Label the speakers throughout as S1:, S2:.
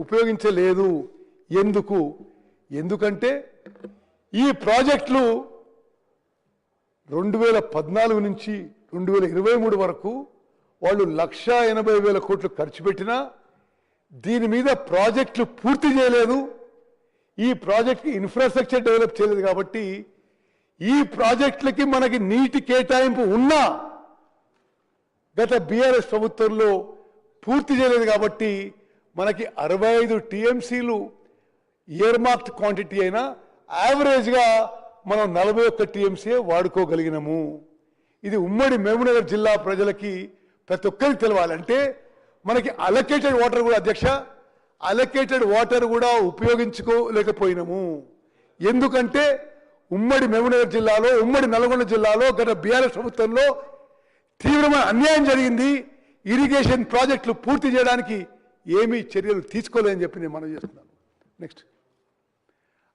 S1: ఉపయోగించలేదు. ఎందుకంటే ఈ ప్రాజెక్టులు 2014 నుంచి 2023 వరకు వాళ్ళు 1,80,000 కోట్లు ఖర్చు పెట్టినా దీని మీద ప్రాజెక్టులు పూర్తి చేయలేదు. ఈ ప్రాజెక్ట్కి ఇన్ఫ్రాస్ట్రక్చర్ డెవలప్ చేయలేదు. కాబట్టి ఈ ప్రాజెక్టులకి మనకి నీటి కేటాయింపు ఉన్నా గత బీఆర్ఎస్ ప్రభుత్వంలో పూర్తి చేయలేదు. కాబట్టి మనకి 65 టీఎంసీలు ఇయర్ మార్క్డ్ క్వాంటిటీ అయినా యావరేజ్గా మనం 41 టీఎంసీ వాడుకోగలిగినాము. ఇది ఉమ్మడి మహబూబ్నగర్ జిల్లా ప్రజలకి ప్రతి ఒక్కరికి తెలవాలి. అంటే మనకి అలొకేటెడ్ వాటర్ కూడా అధ్యక్ష అలొకేటెడ్ వాటర్ కూడా ఉపయోగించుకోలేకపోయినాము. ఎందుకంటే ఉమ్మడి మహబూబ్నగర్ జిల్లాలో ఉమ్మడి నల్గొండ జిల్లాలో గత బీఆర్ఎస్ ప్రభుత్వంలో తీవ్రమైన అన్యాయం జరిగింది. ఇరిగేషన్ ప్రాజెక్టులు పూర్తి చేయడానికి ఏమీ చర్యలు తీసుకోలేదని చెప్పి నేను మనం చేస్తున్నాను. నెక్స్ట్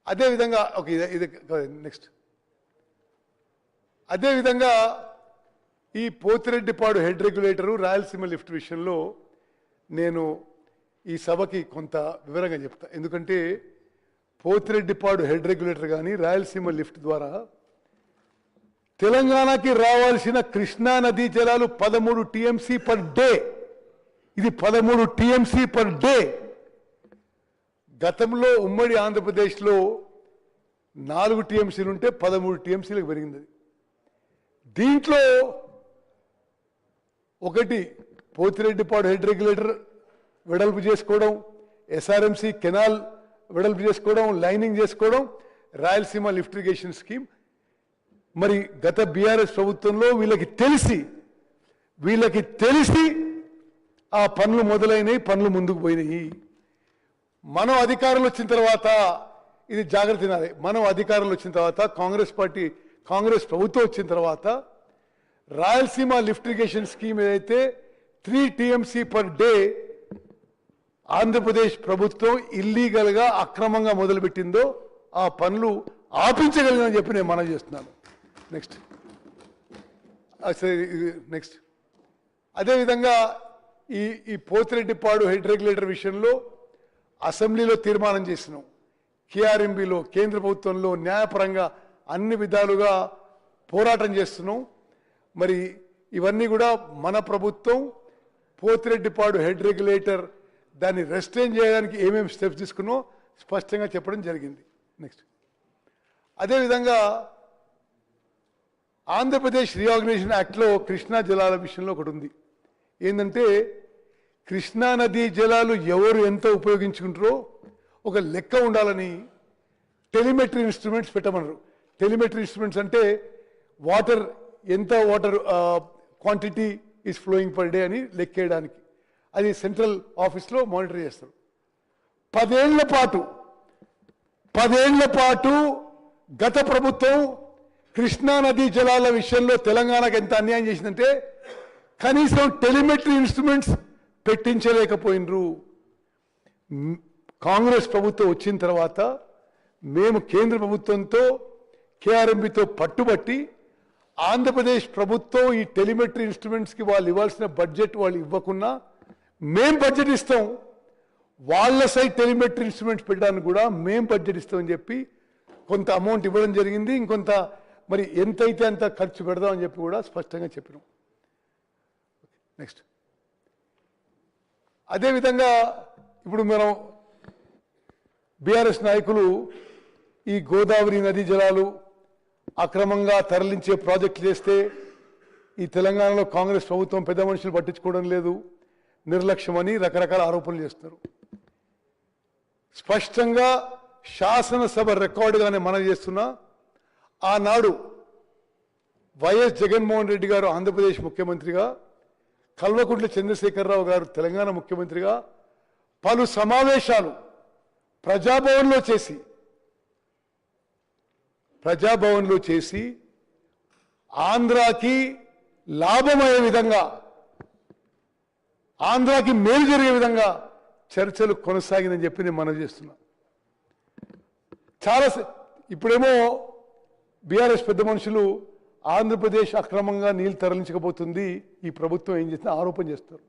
S1: అదేవిధంగా అదేవిధంగా ఈ Pothireddypadu head regulator Rayalaseema lift విషయంలో నేను ఈ సభకి కొంత వివరంగా చెప్తా. ఎందుకంటే పోతిరెడ్డిపాడు హెడ్ రెగ్యులేటర్ కానీ రాయలసీమ లిఫ్ట్ ద్వారా తెలంగాణకి రావాల్సిన కృష్ణా నదీ జలాలు 13 టీఎంసీ పర్ డే. ఇది 13 టీఎంసీ పర్ డే. గతంలో ఉమ్మడి ఆంధ్రప్రదేశ్లో 4 టీఎంసీలు ఉంటే 13 టీఎంసీలకు పెరిగింది. దీంట్లో ఒకటి పోతిరెడ్డిపాడు హెడ్ రెగ్యులేటర్ వెడల్పు చేసుకోవడం, ఎస్ఆర్ఎంసీ కెనాల్ వెడల్పు చేసుకోవడం, లైనింగ్ చేసుకోవడం, రాయలసీమ లిఫ్ట్ ఇరిగేషన్ స్కీమ్. మరి గత బీఆర్ఎస్ ప్రభుత్వంలో వీళ్ళకి తెలిసి ఆ పనులు మొదలైనవి, పనులు ముందుకు పోయినాయి. మనం అధికారంలో వచ్చిన తర్వాత ఇది జాగ్రత్త తినాలి. మనం అధికారంలో వచ్చిన తర్వాత కాంగ్రెస్ ప్రభుత్వం వచ్చిన తర్వాత రాయలసీమ లిఫ్ట్ ఇరిగేషన్ స్కీమ్ ఏదైతే 3 టీఎంసీ పర్ డే ఆంధ్రప్రదేశ్ ప్రభుత్వం ఇల్లీగల్గా అక్రమంగా మొదలుపెట్టిందో ఆ పనులు ఆపించగలిగినని చెప్పి నేను మనవి చేస్తున్నాను. నెక్స్ట్ అదేవిధంగా ఈ పోతిరెడ్డిపాడు హెడ్ రెగ్యులేటర్ విషయంలో అసెంబ్లీలో తీర్మానం చేసినాం. కేఆర్ఎంబీలో కేంద్ర ప్రభుత్వంలో న్యాయపరంగా అన్ని విధాలుగా పోరాటం చేస్తున్నాం. మరి ఇవన్నీ కూడా మన ప్రభుత్వం పోతిరెడ్డిపాడు హెడ్ రెగ్యులేటర్ దాన్ని రెస్ట్రైన్ చేయడానికి ఏమేమి స్టెప్స్ తీసుకున్నో స్పష్టంగా చెప్పడం జరిగింది. నెక్స్ట్ అదేవిధంగా ఆంధ్రప్రదేశ్ రీఆర్గనైజేషన్ యాక్ట్లో కృష్ణా జలాల విషయంలో ఒకటి ఉంది. ఏంటంటే కృష్ణా నదీ జలాలు ఎవరు ఎంత ఉపయోగించుకుంటారో ఒక లెక్క ఉండాలని టెలిమెట్రీ ఇన్స్ట్రుమెంట్స్ పెట్టమన్నారు. టెలిమెట్రీ ఇన్స్ట్రుమెంట్స్ అంటే ఎంత water quantity is flowing per day అని లెక్కేయడానికి. అది సెంట్రల్ ఆఫీస్లో మానిటర్ చేస్తారు. 10 ఏళ్ల పాటు గత ప్రభుత్వం కృష్ణా నదీ జలాల విషయంలో తెలంగాణకు ఎంత అన్యాయం చేసిందంటే కనీసం టెలిమెట్రీ ఇన్స్ట్రుమెంట్స్ పెట్టించలేకపోయినరు. కాంగ్రెస్ ప్రభుత్వం వచ్చిన తర్వాత మేము కేంద్ర ప్రభుత్వంతో కేఆర్ఎంబీతో పట్టుబట్టి ఆంధ్రప్రదేశ్ ప్రభుత్వం ఈ టెలిమెట్రీ ఇన్స్ట్రుమెంట్స్కి వాళ్ళు ఇవ్వాల్సిన బడ్జెట్ వాళ్ళు ఇవ్వకున్నా మేం బడ్జెట్ ఇస్తాం, వాళ్ళ సైడ్ టెలిమెట్రీ ఇన్స్ట్రుమెంట్స్ పెట్టడానికి కూడా మేం బడ్జెట్ ఇస్తామని చెప్పి కొంత అమౌంట్ ఇవ్వడం జరిగింది. ఇంకొంత మరి ఎంతైతే అంత ఖర్చు పెడదామని చెప్పి కూడా స్పష్టంగా చెప్పినాం. నెక్స్ట్ అదేవిధంగా ఇప్పుడు మనం బీఆర్ఎస్ నాయకులు ఈ గోదావరి నదీ జలాలు అక్రమంగా తరలించే ప్రాజెక్టులు చేస్తే ఈ తెలంగాణలో కాంగ్రెస్ ప్రభుత్వం పెద్ద మనుషులు పట్టించుకోవడం లేదు, నిర్లక్ష్యమని రకరకాల ఆరోపణలు చేస్తారు. స్పష్టంగా శాసనసభ రికార్డుగానే మనవి చేస్తున్నా, ఆనాడు వైఎస్ జగన్మోహన్ రెడ్డి గారు ఆంధ్రప్రదేశ్ ముఖ్యమంత్రిగా, కల్వకుంట్ల చంద్రశేఖరరావు గారు తెలంగాణ ముఖ్యమంత్రిగా పలు సమావేశాలు ప్రజాభవన్లో చేసి ఆంధ్రాకి లాభమయ్యే విధంగా, ఆంధ్రాకి మేలు జరిగే విధంగా చర్చలు కొనసాగిందని చెప్పి నేను మనవి చేస్తున్నా. ఇప్పుడేమో బీఆర్ఎస్ పెద్ద మనుషులు ఆంధ్రప్రదేశ్ అక్రమంగా నీళ్లు తరలించకపోతుంది ఈ ప్రభుత్వం ఏం చేసిన ఆరోపణ చేస్తారు.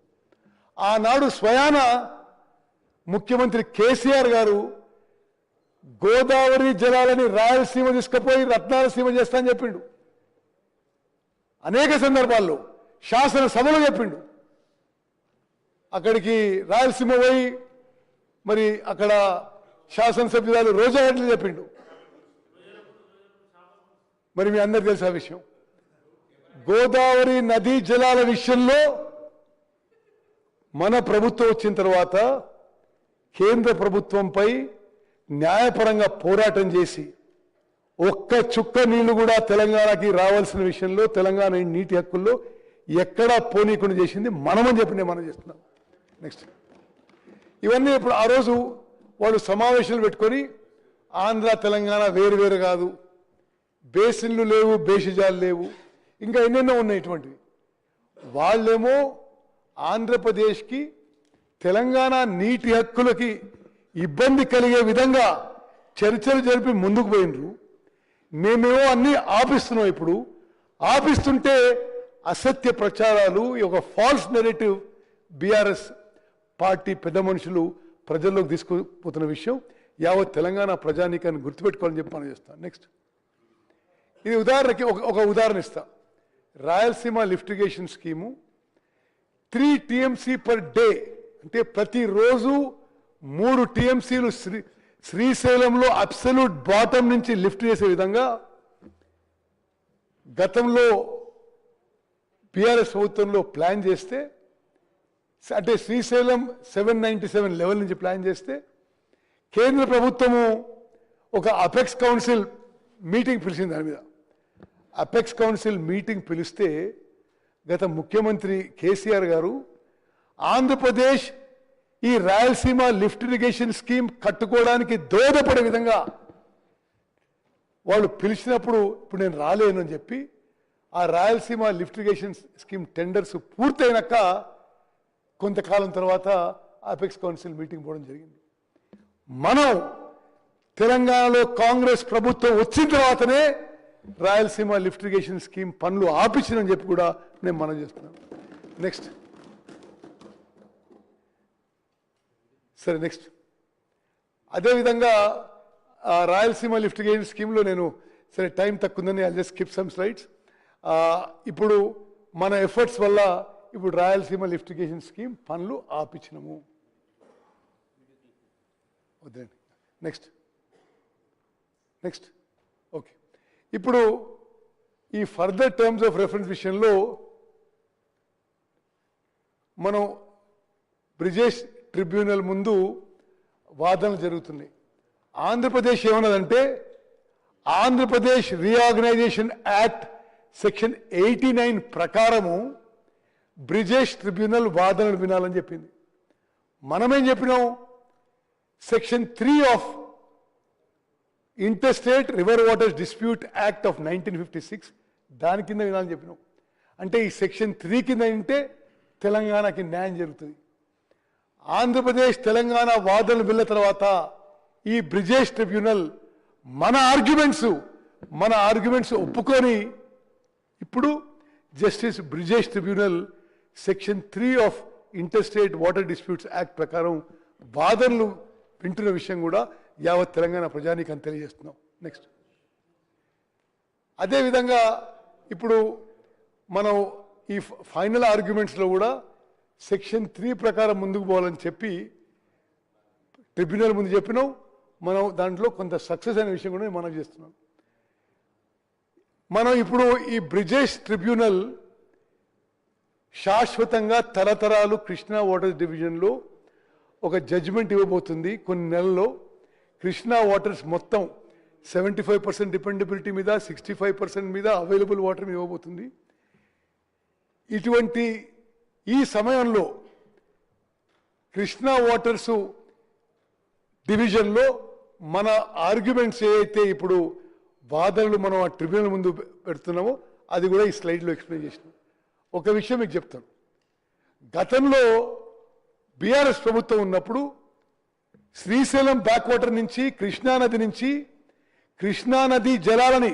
S1: ఆనాడు స్వయాన ముఖ్యమంత్రి కేసీఆర్ గారు గోదావరి జలాలని రాయలసీమ తీసుకుపోయి రత్నాలసీమ చేస్తా అని చెప్పిండు. అనేక సందర్భాల్లో శాసనసభలో చెప్పిండు. అక్కడికి రాయలసీమ పోయి మరి అక్కడ శాసనసభ్యురాలు రోజా ఎట్లా చెప్పిండు. మరి మీ అందరికీ తెలిసిన విషయం, గోదావరి నదీ జలాల విషయంలో మన ప్రభుత్వం వచ్చిన తర్వాత కేంద్ర ప్రభుత్వంపై న్యాయపరంగా పోరాటం చేసి ఒక్క చుక్క నీళ్లు కూడా తెలంగాణకి రావాల్సిన విషయంలో తెలంగాణ నీటి హక్కుల్లో ఎక్కడా పోనీకుండా చేసింది మనమని చెప్పి మనం చేస్తున్నాం. నెక్స్ట్ ఇవన్నీ ఇప్పుడు ఆ రోజు వాళ్ళు సమావేశాలు పెట్టుకొని ఆంధ్ర తెలంగాణ వేరు వేరు కాదు, బేసిన్లు లేవు, బేసిజాలు లేవు, ఇంకా ఎన్నెన్నో ఉన్నాయి ఇటువంటివి. వాళ్ళేమో ఆంధ్రప్రదేశ్కి తెలంగాణ నీటి హక్కులకి ఇబ్బంది కలిగే విధంగా చర్చలు జరిపి ముందుకు పోయినరు. మేమేమో అన్నీ ఆపిస్తున్నాం. ఇప్పుడు ఆపిస్తుంటే అసత్య ప్రచారాలు, ఒక ఫాల్స్ నెరేటివ్ బీఆర్ఎస్ పార్టీ పెద్ద మనుషులు ప్రజల్లోకి తీసుకుపోతున్న విషయం యావత్ తెలంగాణ ప్రజానీకాన్ని గుర్తుపెట్టుకోవాలని చెప్పి మనం చేస్తాం. నెక్స్ట్ ఇది ఉదాహరణకి ఒక ఉదాహరణ ఇస్తా. Rayalaseema లిఫ్టిగేషన్ scheme 3 TMC per day, అంటే ప్రతిరోజు 3 TMCలు శ్రీశైలంలో అబ్సల్యూట్ బాటమ్ నుంచి లిఫ్ట్ చేసే విధంగా గతంలో బీఆర్ఎస్ ప్రభుత్వంలో ప్లాన్ చేస్తే, అంటే శ్రీశైలం 797 లెవెల్ నుంచి ప్లాన్ చేస్తే కేంద్ర ప్రభుత్వము ఒక అపెక్స్ కౌన్సిల్ మీటింగ్ పిలిచింది. దాని మీద అపెక్స్ కౌన్సిల్ మీటింగ్ పిలిస్తే గత ముఖ్యమంత్రి కేసీఆర్ గారు ఆంధ్రప్రదేశ్ ఈ రాయలసీమ లిఫ్ట్ ఇరిగేషన్ స్కీమ్ కట్టుకోవడానికి దోహదపడే విధంగా వాళ్ళు పిలిచినప్పుడు ఇప్పుడు నేను రాలేను అని చెప్పి ఆ Rayalaseema lift irrigation scheme tenders పూర్తయినాక కొంతకాలం తర్వాత అపెక్స్ కౌన్సిల్ మీటింగ్ పోవడం జరిగింది. మనం తెలంగాణలో కాంగ్రెస్ ప్రభుత్వం వచ్చిన తర్వాతనే రాయలసీమ లిఫ్ట్ ఇరిగేషన్ స్కీమ్ పనులు ఆపించిందని చెప్పి కూడా నేను మనం చేస్తున్నాను. నెక్స్ట్ సరే, నెక్స్ట్ అదేవిధంగా రాయలసీమ లిఫ్ట్ ఇరిగేషన్ స్కీమ్లో నేను సరే టైం తక్కువ ఉందని I just skip some slides. ఇప్పుడు మన ఎఫర్ట్స్ వల్ల ఇప్పుడు రాయలసీమ లిఫ్ట్ ఇరిగేషన్ స్కీమ్ పనులు ఆపించినము. వద్దండి, నెక్స్ట్ నెక్స్ట్ ఓకే. ఇప్పుడు ఈ ఫర్దర్ టర్మ్స్ ఆఫ్ రెఫరెన్స్ విషయంలో మనం బ్రిజేష్ ట్రిబ్యునల్ ముందు వాదనలు జరుగుతున్నాయి. ఆంధ్రప్రదేశ్ ఏమన్నదంటే ఆంధ్రప్రదేశ్ రీఆర్గనైజేషన్ యాక్ట్ సెక్షన్ 89 ప్రకారము బ్రిజేష్ ట్రిబ్యునల్ వాదనలు వినాలని చెప్పింది. మనమేం చెప్పినాం, section 3 of interstate river waters dispute act of 1956 దాని కింద వినాలని చెప్పినాం. అంటే ఈ సెక్షన్ 3 కింద వింటే తెలంగాణకి న్యాయం జరుగుతుంది. ఆంధ్రప్రదేశ్ తెలంగాణ వాదనలు విన్న తర్వాత ఈ బ్రిజేష్ ట్రిబ్యునల్ మన ఆర్గ్యుమెంట్స్ ఒప్పుకొని ఇప్పుడు justice Brijesh tribunal section 3 of interstate water disputes act ప్రకారం వాదనలు వింటున్న విషయం కూడా యావత్ తెలంగాణ ప్రజానీకాన్ని తెలియజేస్తున్నాం. నెక్స్ట్ అదేవిధంగా ఇప్పుడు మనం ఈ ఫైనల్ ఆర్గ్యుమెంట్స్లో కూడా సెక్షన్ 3 ప్రకారం ముందుకు పోవాలని చెప్పి ట్రిబ్యునల్ ముందు చెప్పినాం. మనం దాంట్లో కొంత సక్సెస్ అయిన విషయం కూడా మనం చేస్తున్నాం. మనం ఇప్పుడు ఈ బ్రిజేష్ ట్రిబ్యునల్ శాశ్వతంగా తరతరాలు కృష్ణా వాటర్స్ డివిజన్లో ఒక జడ్జిమెంట్ ఇవ్వబోతుంది. కొన్ని నెలల్లో కృష్ణా వాటర్స్ మొత్తం 75% డిపెండబిలిటీ మీద, 65% మీద అవైలబుల్ వాటర్ ఇవ్వబోతుంది. ఇటువంటి ఈ సమయంలో కృష్ణా వాటర్స్ డివిజన్లో మన ఆర్గ్యుమెంట్స్ ఏవైతే ఇప్పుడు వాదనలు మనం ఆ ట్రిబ్యునల్ ముందు పెడుతున్నామో అది కూడా ఈ స్లైడ్లో ఎక్స్ప్లెయిన్ చేసినాం. ఒక విషయం మీకు చెప్తాను. గతంలో బీఆర్ఎస్ ప్రభుత్వం ఉన్నప్పుడు శ్రీశైలం బ్యాక్ వాటర్ నుంచి కృష్ణానది జలాలని